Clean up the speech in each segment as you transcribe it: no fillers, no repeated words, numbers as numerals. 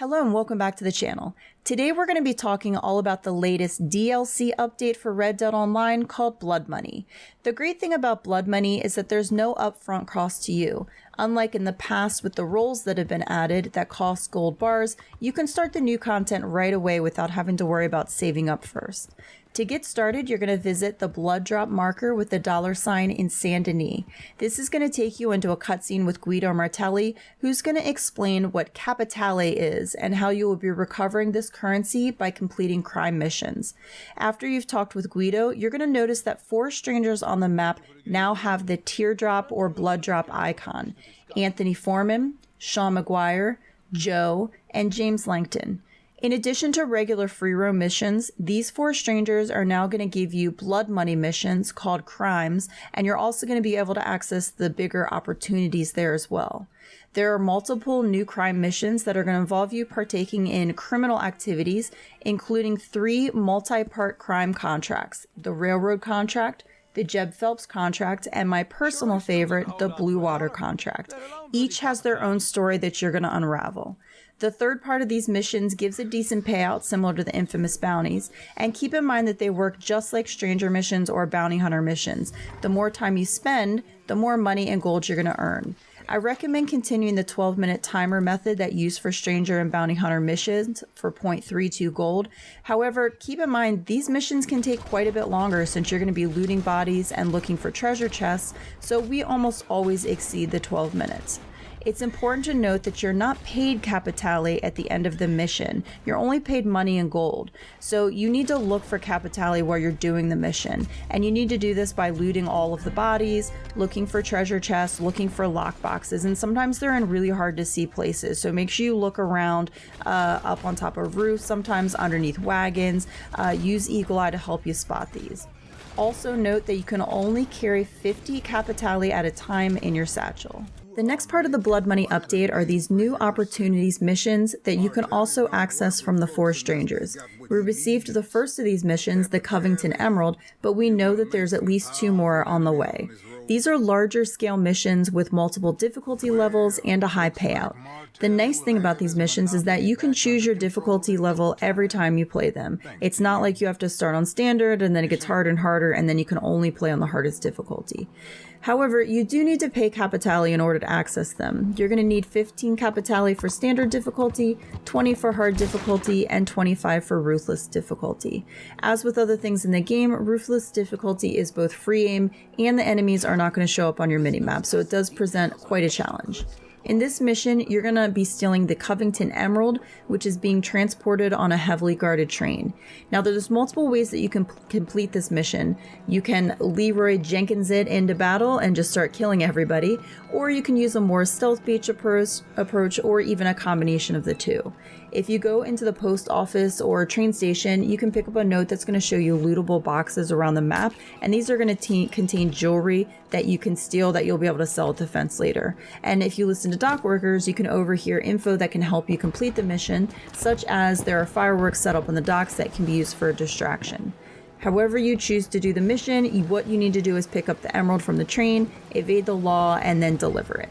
Hello and welcome back to the channel. Today we're going to be talking all about the latest DLC update for Red Dead Online called Blood Money. The great thing about Blood Money is that there's no upfront cost to you. Unlike in the past with the roles that have been added that cost gold bars, you can start the new content right away without having to worry about saving up first. To get started, you're going to visit the blood drop marker with the $sign in Saint Denis. This is going to take you into a cutscene with Guido Martelli, who's going to explain what Capitale is and how you will be recovering this currency by completing crime missions. After you've talked with Guido, you're going to notice that 4 strangers on the map now have the teardrop or blood drop icon: Anthony Foreman, Sean McGuire, Joe, and James Langton. In addition to regular free roam missions, these 4 strangers are now going to give you blood money missions called crimes, and you're also going to be able to access the bigger opportunities there as well. There are multiple new crime missions that are going to involve you partaking in criminal activities, including 3 multi-part crime contracts: the railroad contract, the Jeb Phelps contract, and my personal favorite, the Blue Water contract. Each has their own story that you're going to unravel. The third part of these missions gives a decent payout similar to the infamous bounties, and keep in mind that they work just like stranger missions or bounty hunter missions. The more time you spend, the more money and gold you're going to earn. I recommend continuing the 12-minute timer method that used for stranger and bounty hunter missions for 0.32 gold. However, keep in mind these missions can take quite a bit longer since you're going to be looting bodies and looking for treasure chests, so we almost always exceed the 12 minutes. It's important to note that you're not paid Capitale at the end of the mission. You're only paid money and gold. So you need to look for Capitale while you're doing the mission. And you need to do this by looting all of the bodies, looking for treasure chests, looking for lockboxes, and sometimes they're in really hard to see places. So make sure you look around up on top of roofs, sometimes underneath wagons. Use Eagle Eye to help you spot these. Also note that you can only carry 50 Capitale at a time in your satchel. The next part of the Blood Money update are these new opportunities missions that you can also access from the 4 strangers. We received the first of these missions, the Covington Emerald, but we know that there's at least 2 more on the way. These are larger scale missions with multiple difficulty levels and a high payout. The nice thing about these missions is that you can choose your difficulty level every time you play them. It's not like you have to start on standard and then it gets harder and harder and then you can only play on the hardest difficulty. However, you do need to pay Capitale in order to access them. You're going to need 15 Capitale for standard difficulty, 20 for hard difficulty, and 25 for ruthless difficulty. As with other things in the game, ruthless difficulty is both free aim and the enemies are not going to show up on your minimap, so it does present quite a challenge. In this mission, you're going to be stealing the Covington Emerald, which is being transported on a heavily guarded train. Now, there's multiple ways that you can complete this mission. You can Leroy Jenkins it into battle and just start killing everybody, or you can use a more stealth-based approach, or even a combination of the two. If you go into the post office or train station, you can pick up a note that's going to show you lootable boxes around the map, and these are going to contain jewelry that you can steal that you'll be able to sell at the fence later. And if you listen to dock workers, you can overhear info that can help you complete the mission, such as there are fireworks set up on the docks that can be used for a distraction. However you choose to do the mission, what you need to do is pick up the emerald from the train, evade the law, and then deliver it.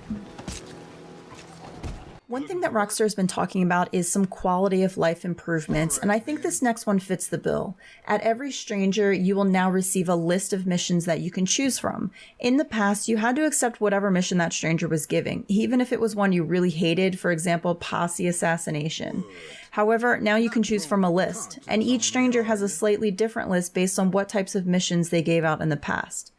One thing that Rockstar has been talking about is some quality of life improvements, and I think this next one fits the bill. At every stranger, you will now receive a list of missions that you can choose from. In the past, you had to accept whatever mission that stranger was giving, even if it was one you really hated, for example, posse assassination. However, now you can choose from a list, and each stranger has a slightly different list based on what types of missions they gave out in the past.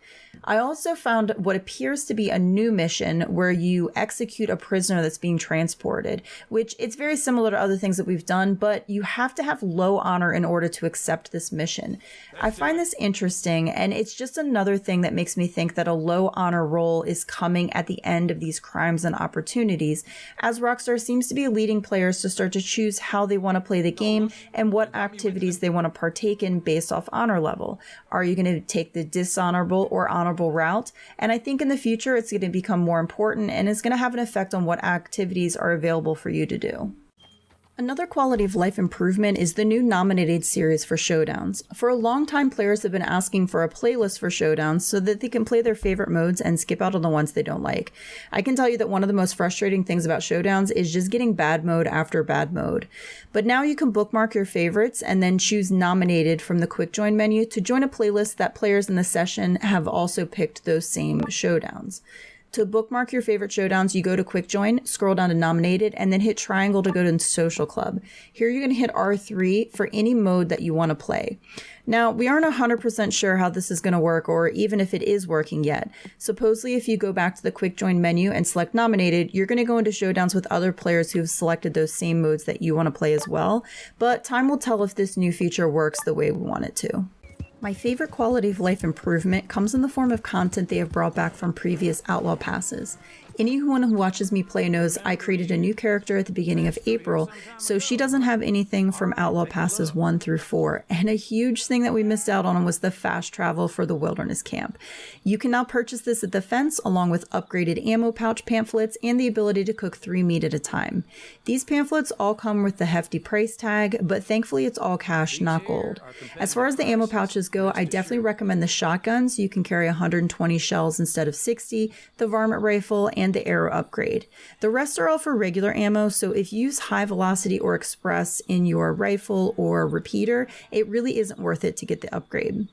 I also found what appears to be a new mission where you execute a prisoner that's being transported, which it's very similar to other things that we've done, but you have to have low honor in order to accept this mission. I find this interesting, and it's just another thing that makes me think that a low honor role is coming at the end of these crimes and opportunities, as Rockstar seems to be leading players to start to choose how they want to play the game and what activities they want to partake in based off honor level. Are you going to take the dishonorable or honorable route? And I think in the future it's going to become more important and it's going to have an effect on what activities are available for you to do. Another quality of life improvement is the new nominated series for showdowns. For a long time, players have been asking for a playlist for showdowns so that they can play their favorite modes and skip out on the ones they don't like. I can tell you that one of the most frustrating things about showdowns is just getting bad mode after bad mode. But now you can bookmark your favorites and then choose nominated from the quick join menu to join a playlist that players in the session have also picked those same showdowns. To bookmark your favorite showdowns, you go to Quick Join, scroll down to Nominated, and then hit Triangle to go to Social Club. Here you're going to hit R3 for any mode that you want to play. Now, we aren't 100% sure how this is going to work, or even if it is working yet. Supposedly, if you go back to the Quick Join menu and select Nominated, you're going to go into showdowns with other players who've selected those same modes that you want to play as well. But time will tell if this new feature works the way we want it to. My favorite quality of life improvement comes in the form of content they have brought back from previous Outlaw passes. Anyone who watches me play knows I created a new character at the beginning of April, so she doesn't have anything from Outlaw passes 1 through 4, and a huge thing that we missed out on was the fast travel for the wilderness camp. You can now purchase this at the fence along with upgraded ammo pouch pamphlets and the ability to cook 3 meat at a time. These pamphlets all come with the hefty price tag, but thankfully it's all cash, not gold. As far as the ammo pouches go, I definitely recommend the shotguns. You can carry 120 shells instead of 60, the varmint rifle, and the arrow upgrade. The rest are all for regular ammo, so if you use high velocity or express in your rifle or repeater, it really isn't worth it to get the upgrade.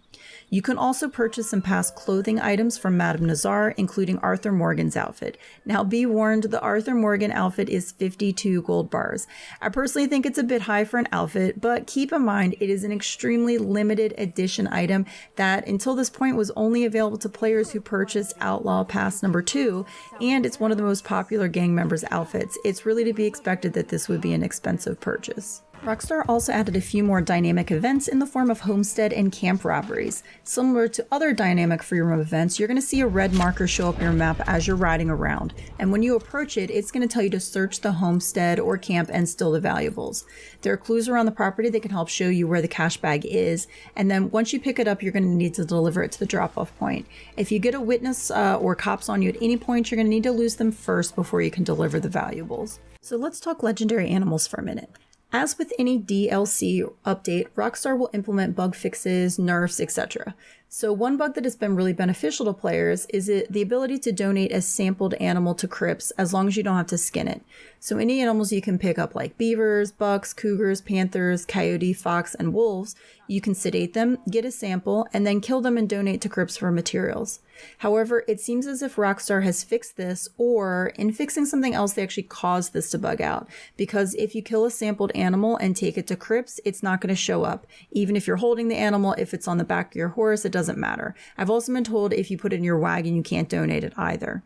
You can also purchase some past clothing items from Madame Nazaar, including Arthur Morgan's outfit. Now be warned, the Arthur Morgan outfit is 52 gold bars. I personally think it's a bit high for an outfit, but keep in mind it is an extremely limited edition item that until this point was only available to players who purchased Outlaw Pass number 2, and it's one of the most popular gang members' outfits. It's really to be expected that this would be an expensive purchase. Rockstar also added a few more dynamic events in the form of homestead and camp robberies. Similar to other dynamic freeroam events, you're going to see a red marker show up in your map as you're riding around, and when you approach it, it's going to tell you to search the homestead or camp and steal the valuables. There are clues around the property that can help show you where the cash bag is, and then once you pick it up, you're going to need to deliver it to the drop-off point. If you get a witness or cops on you at any point, you're going to need to lose them first before you can deliver the valuables. So let's talk legendary animals for a minute. As with any DLC update, Rockstar will implement bug fixes, nerfs, etc. So one bug that has been really beneficial to players is the ability to donate a sampled animal to crypts as long as you don't have to skin it. So any animals you can pick up like beavers, bucks, cougars, panthers, coyote, fox, and wolves, you can sedate them, get a sample, and then kill them and donate to crypts for materials. However, it seems as if Rockstar has fixed this, or in fixing something else, they actually caused this to bug out. Because if you kill a sampled animal and take it to crypts, it's not going to show up. Even if you're holding the animal, if it's on the back of your horse, it doesn't matter. I've also been told if you put it in your wagon, you can't donate it either.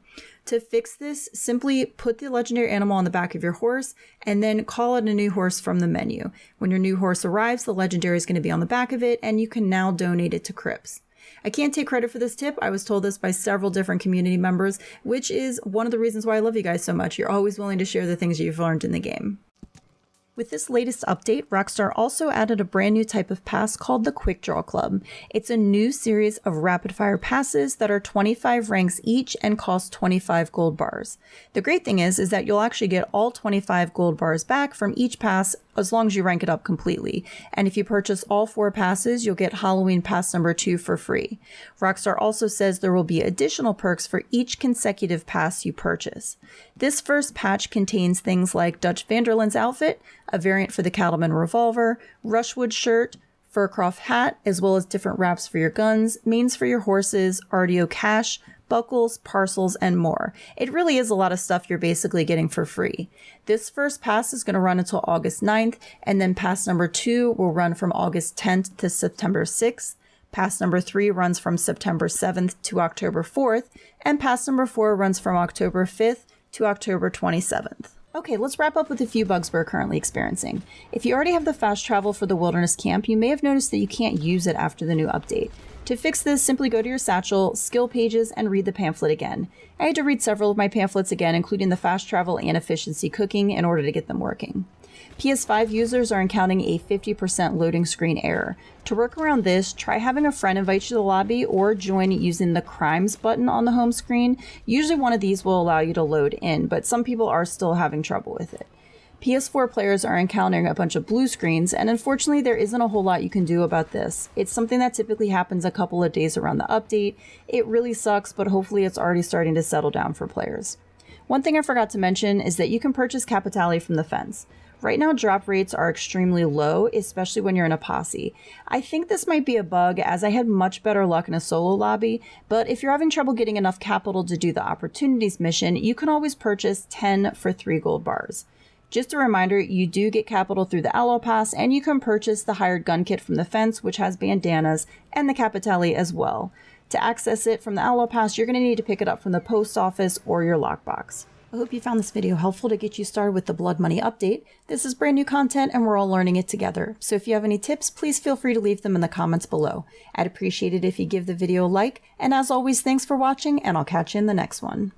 To fix this, simply put the legendary animal on the back of your horse and then call it a new horse from the menu. When your new horse arrives, the legendary is going to be on the back of it, and you can now donate it to crypts. I can't take credit for this tip. I was told this by several different community members, which is one of the reasons why I love you guys so much. You're always willing to share the things you've learned in the game. With this latest update, Rockstar also added a brand new type of pass called the Quick Draw Club. It's a new series of rapid-fire passes that are 25 ranks each and cost 25 gold bars. The great thing is that you'll actually get all 25 gold bars back from each pass as long as you rank it up completely. And if you purchase all 4 passes, you'll get Halloween Pass number 2 for free. Rockstar also says there will be additional perks for each consecutive pass you purchase. This first patch contains things like Dutch Vanderland's outfit, a variant for the Cattleman revolver, Rushwood shirt, Furcroft hat, as well as different wraps for your guns, mains for your horses, RDO cash, buckles, parcels, and more. It really is a lot of stuff you're basically getting for free. This first pass is going to run until August 9th, and then pass number 2 will run from August 10th to September 6th. Pass number 3 runs from September 7th to October 4th, and pass number 4 runs from October 5th to October 27th. Okay, let's wrap up with a few bugs we're currently experiencing. If you already have the fast travel for the wilderness camp, you may have noticed that you can't use it after the new update. To fix this, simply go to your satchel, skill pages, and read the pamphlet again. I had to read several of my pamphlets again, including the fast travel and efficiency cooking, in order to get them working. PS5 users are encountering a 50% loading screen error. To work around this, try having a friend invite you to the lobby or join using the crimes button on the home screen. Usually one of these will allow you to load in, but some people are still having trouble with it. PS4 players are encountering a bunch of blue screens, and unfortunately there isn't a whole lot you can do about this. It's something that typically happens a couple of days around the update. It really sucks, but hopefully it's already starting to settle down for players. One thing I forgot to mention is that you can purchase Capitale from the fence. Right now drop rates are extremely low, especially when you're in a posse. I think this might be a bug, as I had much better luck in a solo lobby, but if you're having trouble getting enough capital to do the opportunities mission, you can always purchase 10 for 3 gold bars. Just a reminder, you do get capital through the Aloe Pass, and you can purchase the hired gun kit from the fence, which has bandanas, and the Capitale as well. To access it from the Aloe Pass, you're going to need to pick it up from the post office or your lockbox. I hope you found this video helpful to get you started with the Blood Money update. This is brand new content and we're all learning it together. So if you have any tips, please feel free to leave them in the comments below. I'd appreciate it if you give the video a like, and as always, thanks for watching, and I'll catch you in the next one.